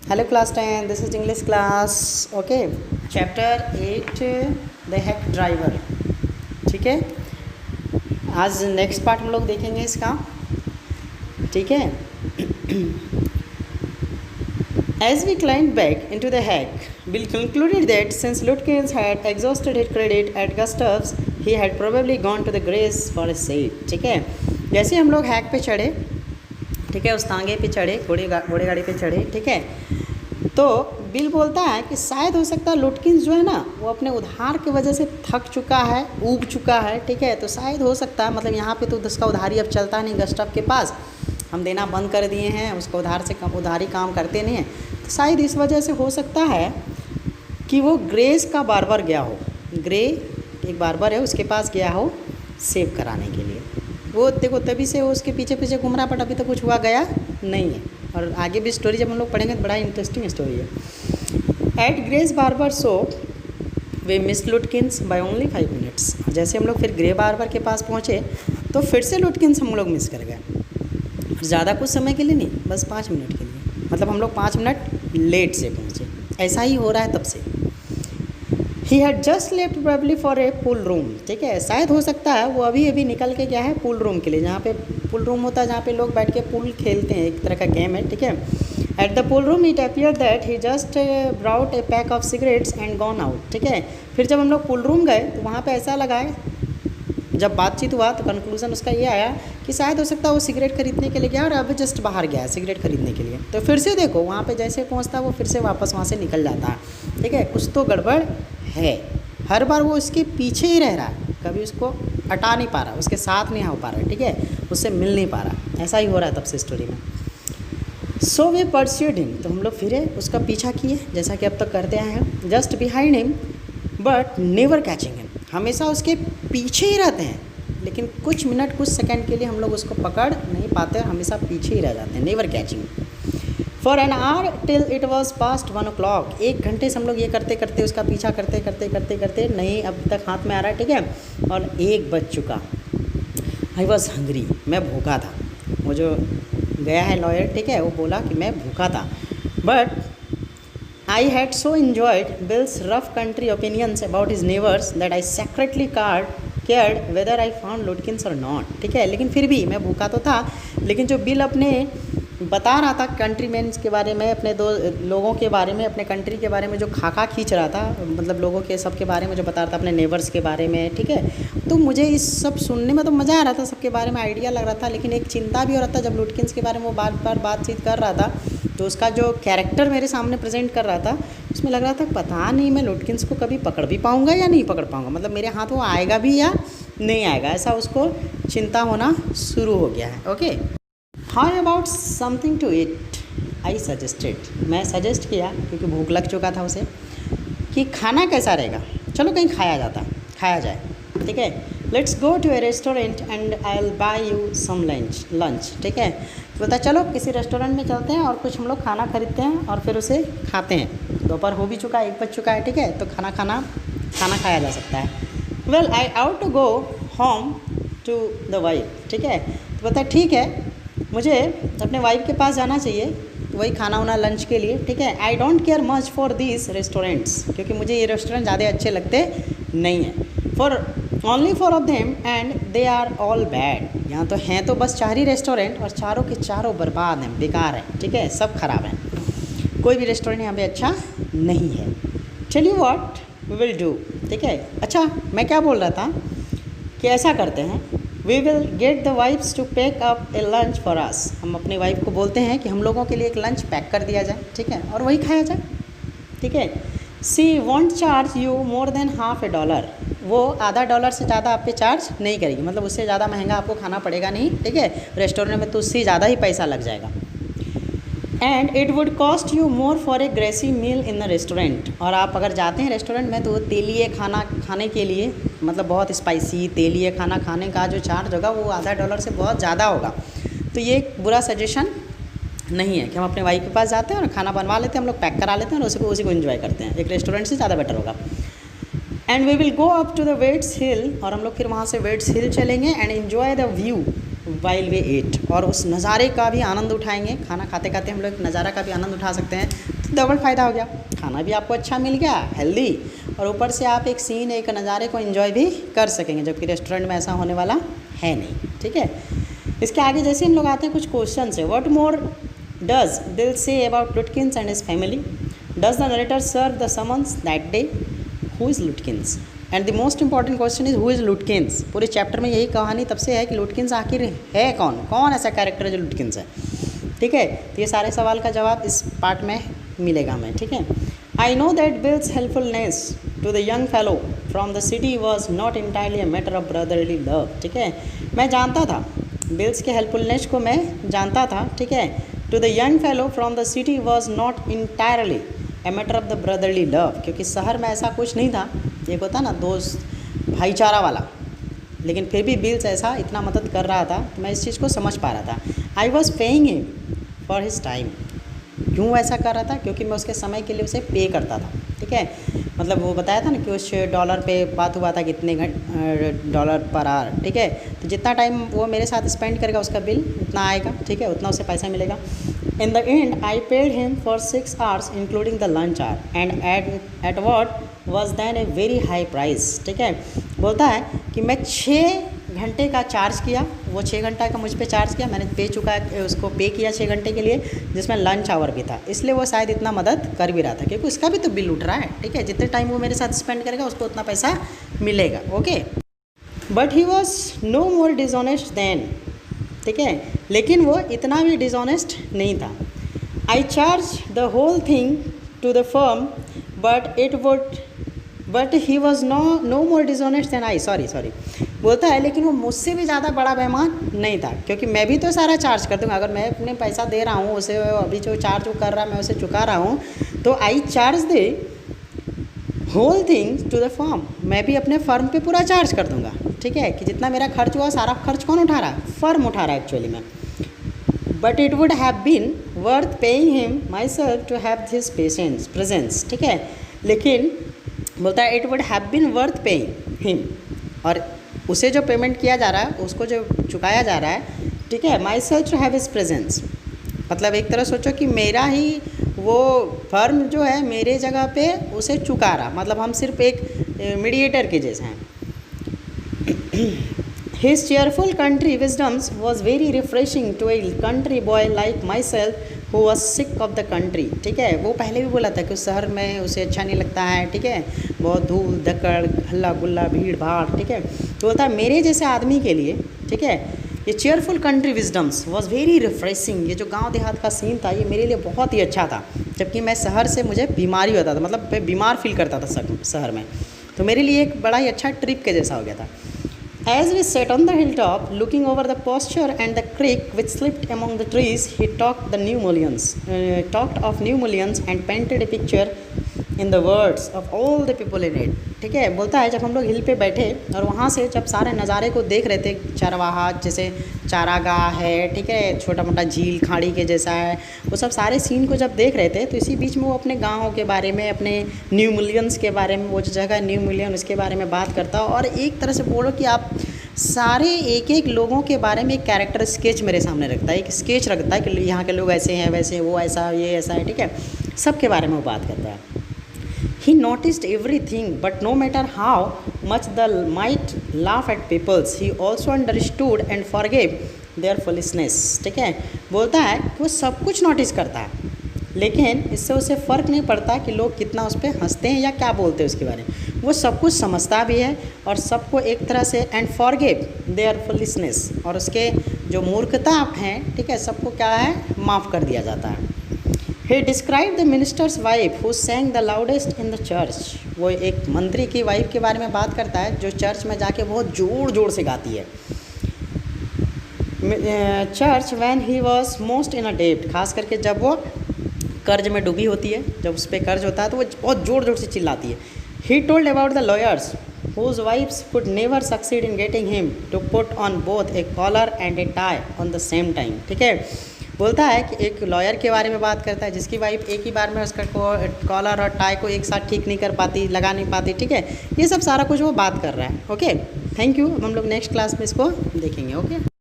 Hello class 10, this is English class. Okay, chapter 8 the hack driver. ठीक है, आज next part हम लोग देखेंगे इसका. ठीक है. As we climbed back into the hack, Bill concluded that since Lutkins had exhausted his credit at Gustav's, he had probably gone to the Grace for a seat. ठीक है, जैसे हम लोग हैक पे चढ़े, ठीक है, उस तांगे पे चढ़े, घोड़े गाड़ी पे चढ़े, ठीक है, तो बिल बोलता है कि शायद हो सकता है लुटकिंस जो है ना वो अपने उधार की वजह से थक चुका है, ऊब चुका है. ठीक है, तो शायद हो सकता है, मतलब यहाँ पे तो उसका उधारी अब चलता नहीं गस्टफ के पास, हम देना बंद कर दिए हैं, उसको उधारी काम करते नहीं हैं, तो शायद इस वजह से हो सकता है कि वो ग्रेस का बार्बर गया हो. ग्रे एक बार्बर है, उसके पास गया हो सेव कराने के लिए. वो देखो तभी से वो उसके पीछे पीछे घूम रहा, बट अभी तक कुछ हुआ गया नहीं है. और आगे भी स्टोरी जब हम लोग पढ़ेंगे तो बड़ा इंटरेस्टिंग स्टोरी है. At Grace barber shop we miss Lutkins by only 5 minutes. जैसे हम लोग फिर ग्रे बार्बर के पास पहुँचे तो फिर से लुटकिंस हम लोग मिस कर गए. ज़्यादा कुछ समय के लिए नहीं, बस 5 मिनट के लिए, मतलब हम लोग 5 मिनट लेट से पहुँचे. ऐसा ही हो रहा है तब से. He had just left probably for a pool room. ठीक है, शायद हो सकता है वो अभी निकल के गया है पूल रूम के लिए, जहाँ पे पूल रूम होता है, जहाँ पे लोग बैठ के पूल खेलते हैं, एक तरह का गेम है. ठीक है, at the pool room it appear that he just brought A pack of cigarettes and gone out. ठीक है, फिर जब हम लोग पूल रूम गए तो वहाँ पे ऐसा लगा है, जब बातचीत हुआ तो कंक्लूजन उसका ये आया कि शायद हो सकता है वो सिगरेट खरीदने के लिए गया और अब जस्ट बाहर गया है सिगरेट खरीदने के लिए. तो फिर से देखो वहाँ पे जैसे पहुँचता वो फिर से वापस वहाँ से निकल जाता है. ठीक है, कुछ तो गड़बड़ है. हर बार वो उसके पीछे ही रह रहा है, कभी उसको हटा नहीं पा रहा, उसके साथ नहीं हो पा रहा है. ठीक है, उससे मिल नहीं पा रहा. ऐसा ही हो रहा है तब से स्टोरी में. सो वे परस्यूड हिम, तो हम लोग फिरे उसका पीछा किए जैसा कि अब तक करते आए हैं. Just behind him but never catching him, हमेशा उसके पीछे ही रहते हैं, लेकिन कुछ मिनट कुछ सेकंड के लिए हम लोग उसको पकड़ नहीं पाते और हमेशा पीछे ही रह जाते हैं. Never catching. For an hour till it was past 1 o'clock, 1 घंटे से हम लोग ये करते करते उसका पीछा करते नहीं अब तक हाथ में आ रहा है. ठीक है, और 1 बज चुका. आई वॉज हंग्री, मैं भूखा था. वो जो गया है लॉयर, ठीक है, वो बोला कि मैं भूखा था. But I had so enjoyed Bill's rough country opinions about his neighbours that I secretly cared whether I found Lutkins और नॉट. ठीक है, लेकिन फिर भी मैं भूखा तो था, लेकिन जो बिल अपने बता रहा था कंट्री मैन्स के बारे में, अपने 2 लोगों के बारे में, अपने कंट्री के बारे में जो खाका खींच रहा था, मतलब लोगों के सब के बारे में जो बता रहा था, अपने नेबर्स के बारे में. ठीक है, तो मुझे इस सब सुनने में तो मज़ा आ रहा था, सबके बारे में आइडिया लग रहा था, लेकिन एक चिंता भी हो रहा था. जब लुटकिंस के बारे में वो बार बार बातचीत कर रहा था तो उसका जो कैरेक्टर मेरे सामने प्रेजेंट कर रहा था उसमें लग रहा था पता नहीं मैं लुटकिंस को कभी पकड़ भी पाऊँगा या नहीं पकड़ पाऊँगा, मतलब मेरे हाथ वो आएगा भी या नहीं आएगा, ऐसा उसको चिंता होना शुरू हो गया है. Okay, how about something to eat I suggested, मैं सजेस्ट किया क्योंकि भूख लग चुका था उसे, कि खाना कैसा रहेगा, चलो कहीं खाया जाए. ठीक है, let's go to a restaurant and I will buy you some lunch. ठीक है, बोलता चलो किसी रेस्टोरेंट में चलते हैं और कुछ हम लोग खाना खरीदते हैं और फिर उसे खाते हैं. दोपहर हो भी चुका है, 1 बज चुका है. ठीक है, तो खाना खाया जा सकता है. Well I ought to go home to the wife. ठीक है, तो बोलता ठीक है मुझे अपने वाइफ के पास जाना चाहिए, तो वही खाना लंच के लिए. ठीक है, I don't care much for this restaurants, क्योंकि मुझे ये रेस्टोरेंट ज़्यादा अच्छे लगते नहीं हैं. Only four of them and they are all bad, यहाँ तो हैं तो बस 4 ही रेस्टोरेंट और चारों के चारों बर्बाद हैं, बेकार हैं. ठीक है, सब खराब हैं, कोई भी रेस्टोरेंट यहाँ पे अच्छा नहीं है. Tell you what we will do. ठीक है, अच्छा मैं क्या बोल रहा था कि ऐसा करते हैं, we will get the wives to pack up a lunch for us, हम अपनी वाइफ को बोलते हैं कि हम लोगों के लिए एक लंच पैक कर दिया जाए. ठीक है, और वही खाया जाए. ठीक है, she won't charge you more than $50, वो $0.50 से ज़्यादा आप पे चार्ज नहीं करेगी, मतलब उससे ज़्यादा महंगा आपको खाना पड़ेगा नहीं. ठीक है, रेस्टोरेंट में तो उससे ज़्यादा ही पैसा लग जाएगा. And it would cost you more for a greasy meal in the restaurant, और आप अगर जाते हैं रेस्टोरेंट में तो वो तेलीय खाना खाने के लिए, मतलब बहुत स्पाइसी तेलीय खाना खाने का जो चार्ज होगा वो $0.50 से बहुत ज़्यादा होगा. तो ये एक बुरा सजेशन नहीं है कि हम अपने वाइफ के पास जाते हैं और खाना बनवा लेते हैं, हम लोग पैक करा लेते हैं और उसी को एंजॉय करते हैं. एक रेस्टोरेंट से ज़्यादा बेटर होगा. And we will go up to the Waits Hill, और हम लोग फिर वहाँ से वेट्स हिल चलेंगे. And enjoy the view while we eat, और उस नज़ारे का भी आनंद उठाएंगे. खाना खाते खाते हम लोग नज़ारा का भी आनंद उठा सकते हैं. डबल फ़ायदा हो गया, खाना भी आपको अच्छा मिल गया, हेल्दी, और ऊपर से आप एक सीन, एक नज़ारे को एंजॉय भी कर सकेंगे, जबकि रेस्टोरेंट में ऐसा होने वाला है नहीं। ठीक है, इसके आगे जैसे हम लोग आते हैं कुछ क्वेश्चन से। व्हाट मोर डज दिल से about Lutkins and his family? Does the narrator serve the summons that day? Who is Lutkins? And the most important question is who is Lutkins. पूरे चैप्टर में यही कहानी तब से है कि लुटकिंस आखिर है कौन, कौन ऐसा कैरेक्टर है जो लुटकिंस है। ठीक है, तो ये सारे सवाल का जवाब इस पार्ट में मिलेगा हमें। ठीक है, I know that Bill's helpfulness to the young fellow from the city was not entirely a matter of brotherly love. ठीक है, मैं जानता था, बिल्स के हेल्पफुलनेस को मैं जानता था। ठीक है, to the young fellow from the city was not entirely a matter of the brotherly love, क्योंकि शहर में ऐसा कुछ नहीं था, एक होता ना दोस्त भाईचारा वाला, लेकिन फिर भी बिल्स ऐसा इतना मदद कर रहा था, तो मैं इस चीज़ को समझ पा रहा था। I was paying him for his time. क्यों ऐसा कर रहा था? क्योंकि मैं उसके समय के लिए उसे पे करता था। ठीक है, मतलब वो बताया था ना कि उस डॉलर पे बात हुआ था कितने डॉलर पर आवर। ठीक है, तो जितना टाइम वो मेरे साथ स्पेंड करेगा उसका बिल उतना आएगा। ठीक है, उतना उसे पैसा मिलेगा। In the end I paid him for 6 hours including the lunch hour and at what was then a very high price. ठीक है, बोलता है कि मैं 6 घंटे का चार्ज किया, वो 6 घंटा का मुझ पे चार्ज किया, मैंने उसको पे किया 6 घंटे के लिए, जिसमें लंच आवर भी था, इसलिए वो शायद इतना मदद कर भी रहा था, क्योंकि उसका भी तो बिल उठ रहा है। ठीक है, जितने टाइम वो मेरे साथ स्पेंड करेगा उसको उतना पैसा मिलेगा। Okay, but he was no more dishonest than. ठीक है, लेकिन वो इतना भी डिसऑनेस्ट नहीं था। I charge the whole thing to the firm but he was no more dishonest than I. Sorry बोलता है, लेकिन वो मुझसे भी ज़्यादा बड़ा बेईमान नहीं था, क्योंकि मैं भी तो सारा चार्ज कर दूँगा। अगर मैं अपने पैसा दे रहा हूँ उसे, अभी जो चार्ज वो कर रहा है मैं उसे चुका रहा हूँ, तो I charge the whole things to the firm, मैं भी अपने फर्म पे पूरा चार्ज कर दूँगा। ठीक है, कि जितना मेरा खर्च हुआ सारा खर्च कौन उठा रहा है? फर्म उठा रहा है एक्चुअली में। But it would have been worth paying him myself to have this presence. ठीक है, लेकिन बोलता है it would have been worth paying him, और उसे जो पेमेंट किया जा रहा है, उसको जो चुकाया जा रहा है, ठीक है, myself to have his presence, मतलब एक तरह सोचो कि मेरा ही वो फर्म जो है मेरे जगह पे उसे चुका रहा, मतलब हम सिर्फ एक मीडिएटर के जैसे हैं। His cheerful country wisdoms was very refreshing to a country boy like myself who was sick of the country। ठीक है, वो पहले भी बोला था कि उस शहर में उसे अच्छा नहीं लगता है। ठीक है, बहुत धूल धक्कड़ हल्ला गुल्ला भीड़ भाड़। ठीक है, तो बोलता है मेरे जैसे आदमी के लिए, ठीक है, ये cheerful country wisdom's was very refreshing. ये जो गांव देहात का सीन था ये मेरे लिए बहुत ही अच्छा था, जबकि मैं शहर से मुझे बीमारी होता था, मतलब मैं बीमार फील करता था शहर में, तो मेरे लिए एक बड़ा ही अच्छा ट्रिप के जैसा हो गया था। As we sat on the hilltop, looking over the pasture and the creek which slipped among the trees, he talked of new millions and painted a picture in the words of all the people in it। ठीक है, बोलता है जब हम लोग हिल पे बैठे और वहाँ से जब सारे नज़ारे को देख रहे थे, चरवाहा जैसे चारागाह है, ठीक है, छोटा मोटा झील खाड़ी के जैसा है, वो सब सारे सीन को जब देख रहे थे, तो इसी बीच में वो अपने गाँव के बारे में, अपने न्यू मिलियंस के बारे में, वो जो जगह न्यू मिलियन उसके बारे में बात करता। और एक तरह से बोलो कि आप सारे एक एक लोगों के बारे में एक कैरेक्टर स्केच मेरे सामने रखता है, एक स्केच रखता है कि यहाँ के लोग ऐसे हैं, वैसे वो ऐसा, ये ऐसा है। ठीक है, सब के बारे में वो बात करता है। He noticed everything, but no matter how much they might laugh at peoples, he also understood and forgave their foolishness। ठीक है, बोलता है कि वो सब कुछ नोटिस करता है, लेकिन इससे उसे फ़र्क नहीं पड़ता कि लोग कितना उस पर हंसते हैं या क्या बोलते हैं उसके बारे में। वो सब कुछ समझता भी है और सबको एक तरह से एंड फॉरगिव देयर फुलिशनेस, और उसके जो मूर्खता हैं, ठीक है, सबको क्या है, माफ़ कर दिया जाता है। He described the minister's wife who sang the loudest in the church। वो एक मंत्री की वाइफ के बारे में बात करता है जो चर्च में जाके बहुत ज़ोर ज़ोर से गाती है। Church when he was most in a debt, खास करके जब वो कर्ज में डूबी होती है, जब उस पर कर्ज होता है तो वो बहुत ज़ोर ज़ोर से चिल्लाती है। He told about the lawyers whose wives could never succeed in getting him to put on both a collar and a tie on the same time। ठीक है, बोलता है कि एक लॉयर के बारे में बात करता है जिसकी वाइफ एक ही बार में उसका कॉलर और टाई को एक साथ ठीक नहीं कर पाती, लगा नहीं पाती। ठीक है, ये सब सारा कुछ वो बात कर रहा है। Okay, thank you. अब हम लोग नेक्स्ट क्लास में इसको देखेंगे। ओके।